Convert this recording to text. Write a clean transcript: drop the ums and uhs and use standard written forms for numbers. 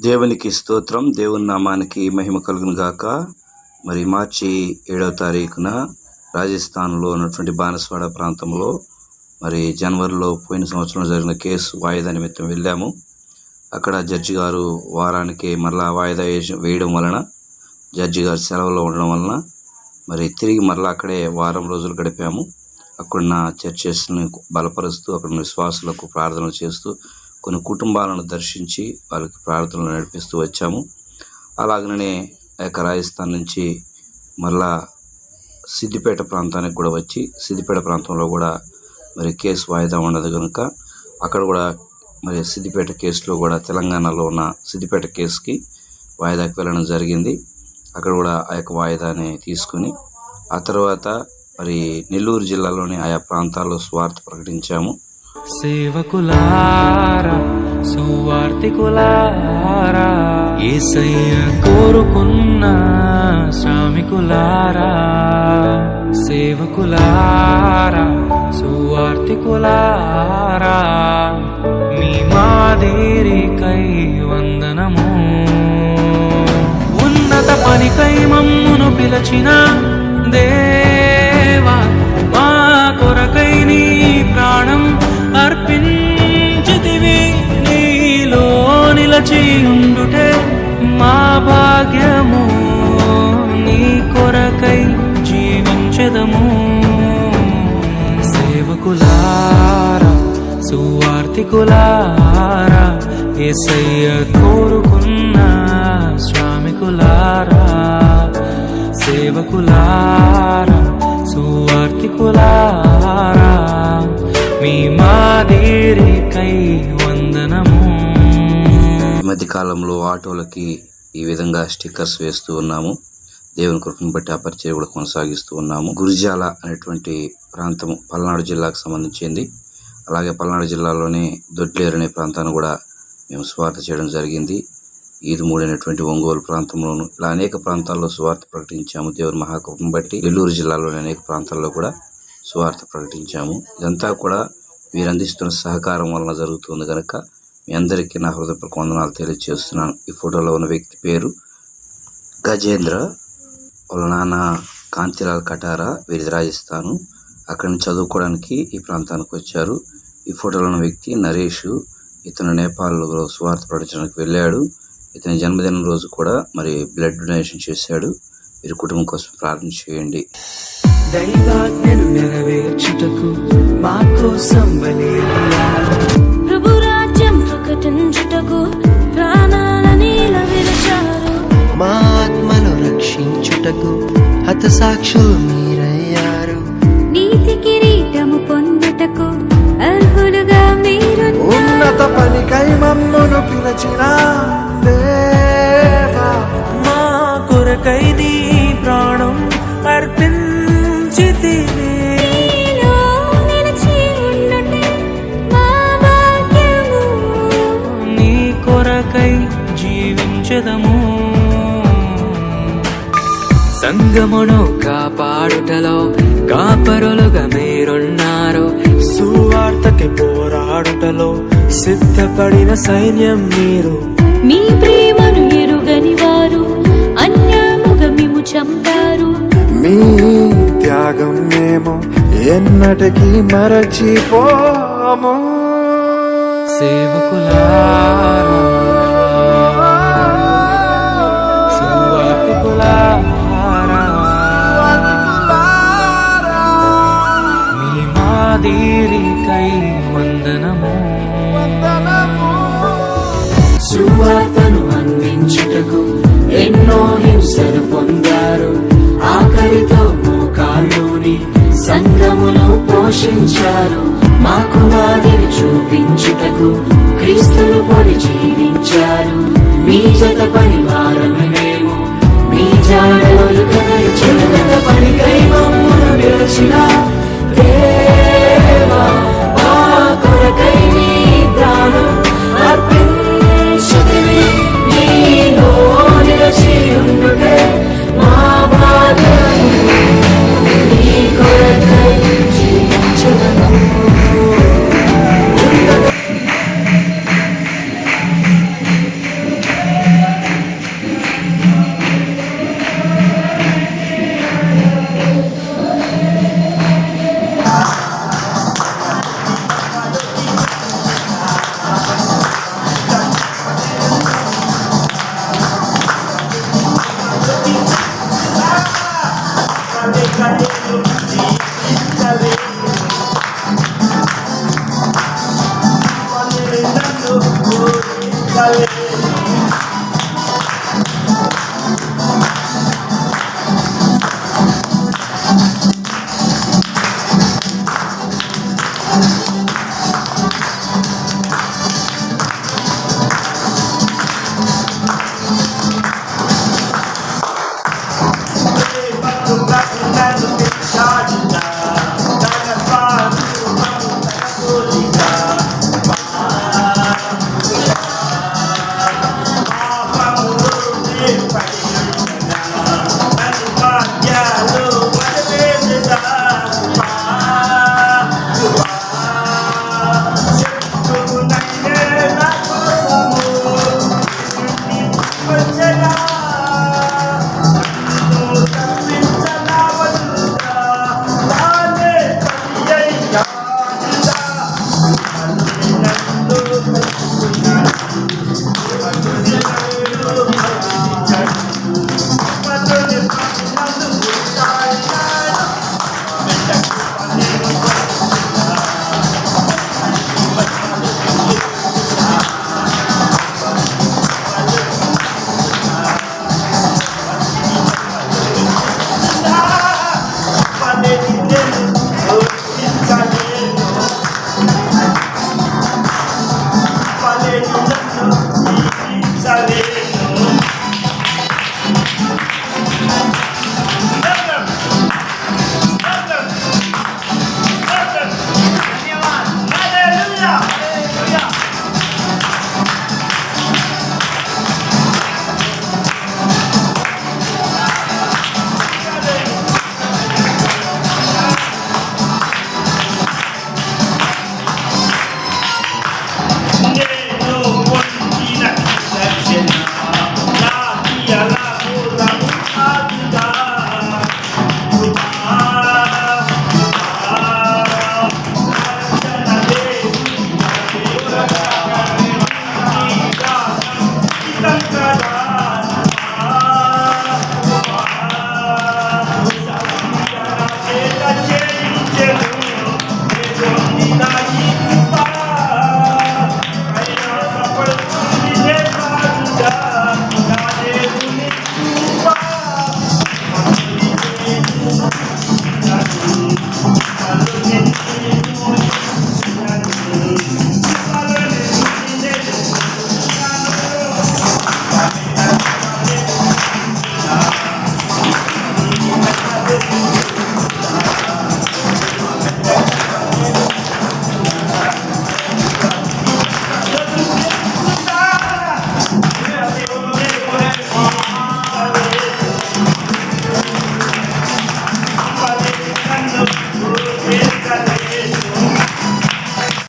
దేవునికి స్తోత్రం. దేవుని నామానికి మహిమ కలుగును గాక. మరి మార్చి 7వ తారీఖున రాజస్థాన్లో ఉన్నటువంటి బానస్వాడ ప్రాంతంలో మరి జనవరిలో పోయిన సంవత్సరం జరిగిన కేసు వాయిదా నిమిత్తం వెళ్ళాము. అక్కడ జడ్జి గారు వారానికి మరలా వాయిదా వేయడం వలన, జడ్జి గారు సెలవులో ఉండడం వలన మరి తిరిగి మరలా అక్కడే వారం రోజులు గడిపాము. అక్కడున్న చర్చెస్ని బలపరుస్తూ, అక్కడ విశ్వాసులకు ప్రార్థనలు చేస్తూ, కొన్ని కుటుంబాలను దర్శించి వాళ్ళకి ప్రార్థనలు నడిపిస్తూ వచ్చాము. అలాగనే ఆ యొక్క రాజస్థాన్ నుంచి మళ్ళా సిద్దిపేట ప్రాంతానికి కూడా వచ్చి, సిద్దిపేట ప్రాంతంలో కూడా మరి కేసు వాయిదా ఉండదు కనుక అక్కడ కూడా మరి సిద్దిపేట కేసులో కూడా తెలంగాణలో ఉన్న సిద్దిపేట కేసుకి వాయిదాకి వెళ్ళడం జరిగింది. అక్కడ కూడా ఆ యొక్క వాయిదాని తీసుకుని ఆ తర్వాత మరి నెల్లూరు జిల్లాలోని ఆయా ప్రాంతాల్లో సువార్త ప్రకటించాము. సేవకులారా, సువార్తికులారా, యేసయ్య కోరుకున్న శ్రామికులారా, సేవకులారా, సువార్తికులారా, మీ మాదిరికై వందనము. ఉన్నత పనికై మమ్మును పిలచిన దేవా, మా కొరకై నీ ప్రాణం అర్పించితివి. నీలో నిలచి ఉండుటే మా భాగ్యము, నీ కొరకై జీవించెదము. సేవకులారా, సువార్తికులారా, యేసయ్య కోరుకున్న శ్రామికులారా, సేవకులారా, సువార్తికులారా, మీ మాదిరికై వందనము. ఈ మధ్య కాలంలో ఆటోలకి ఈ విధంగా స్టిక్కర్స్ వేస్తూ ఉన్నాము. దేవుని కృపను బట్టి ఆ పరిచయం కూడా కొనసాగిస్తూ ఉన్నాము. గురిజాల అనేటువంటి ప్రాంతం పల్నాడు జిల్లాకు సంబంధించింది. అలాగే పల్నాడు జిల్లాలోని దొడ్లేరు అనే ప్రాంతాన్ని కూడా మేము సువార్త చేయడం జరిగింది. ఈదుమూడి అనేటువంటి ఒంగోలు ప్రాంతంలోను ఇలా అనేక ప్రాంతాల్లో సువార్త ప్రకటించాము. దేవుని మహాకృపను బట్టి నెల్లూరు జిల్లాలోని అనేక ప్రాంతాల్లో కూడా సువార్త ప్రకటించాము. ఇదంతా కూడా మీరు అందిస్తున్న సహకారం వలన జరుగుతుంది కనుక మీ అందరికీ నా హృదయపూర్వక వందనాలు తెలియజేస్తున్నాను. ఈ ఫోటోలో ఉన్న వ్యక్తి పేరు గజేంద్ర, వాళ్ళ నాన్న కాంతిలాల్ కటారా, వీరిది రాజస్థాను. అక్కడి నుంచి చదువుకోవడానికి ఈ ప్రాంతానికి వచ్చారు. ఈ ఫోటోలో ఉన్న వ్యక్తి నరేష్, ఇతను నేపాల్లో సువార్త ప్రకటించడానికి వెళ్ళాడు. ఇతని జన్మదినం రోజు కూడా మరి బ్లడ్ డొనేషన్ చేశాడు. వీరి కుటుంబం కోసం ప్రార్థన చేయండి. దైవాజ్ఞను నెరవేర్చుటకు మా కోసం బలియాడు, ప్రభు రాజ్యం ప్రకటించుటకు ప్రాణాలని విరచారు, మా ఆత్మను రక్షించుటకు హతసాక్షులు మీరయ్యారు. నీతి కిరీటము పొందుటకు అర్హులుగా మీరు. ఉన్నత పనికై మమ్మును పిలచిన దేవా, మా కొరకై నీ ప్రాణం అర్పించితివి. నీలో నిలిచి ఉండుటే మా భాగ్యము, నీ కొరకై జీవించెదము. సంగమును కాపాడుటలో కాపరులుగా మీరున్నారు, సువార్తకి పోరాడుటలో సిద్ధపడిన సైన్యం మీరు. మీ ప్రేమను ఎరుగని వారు అన్యాయముగా మిమ్ము చంపారు. మీ త్యాగం మేము ఎన్నటికీ మరచిపోము. సేవకులారా, సువార్తికులారా, మీ మాదిరికై వందనము. సువార్తను అందించుటకు ఎన్నో హింసలు పొందారు. ఆకలితో మోకాళ్ళుని సంఘమును పోషించారు. మాకు మాదిరి చూపించుటకు క్రీస్తును పొడి జీవించారు. మీ జత పరివారము మేము, మీ జాడలు కదలి చెడుగత పనికై మమ్మును పిలిచిన దేవా, మా కొరకై నీ ప్రాణం అర్పించితివి. నీలో నిలిచి ఉండుటే మా భాగ్యము, నీ కొరకై జీవించెదము.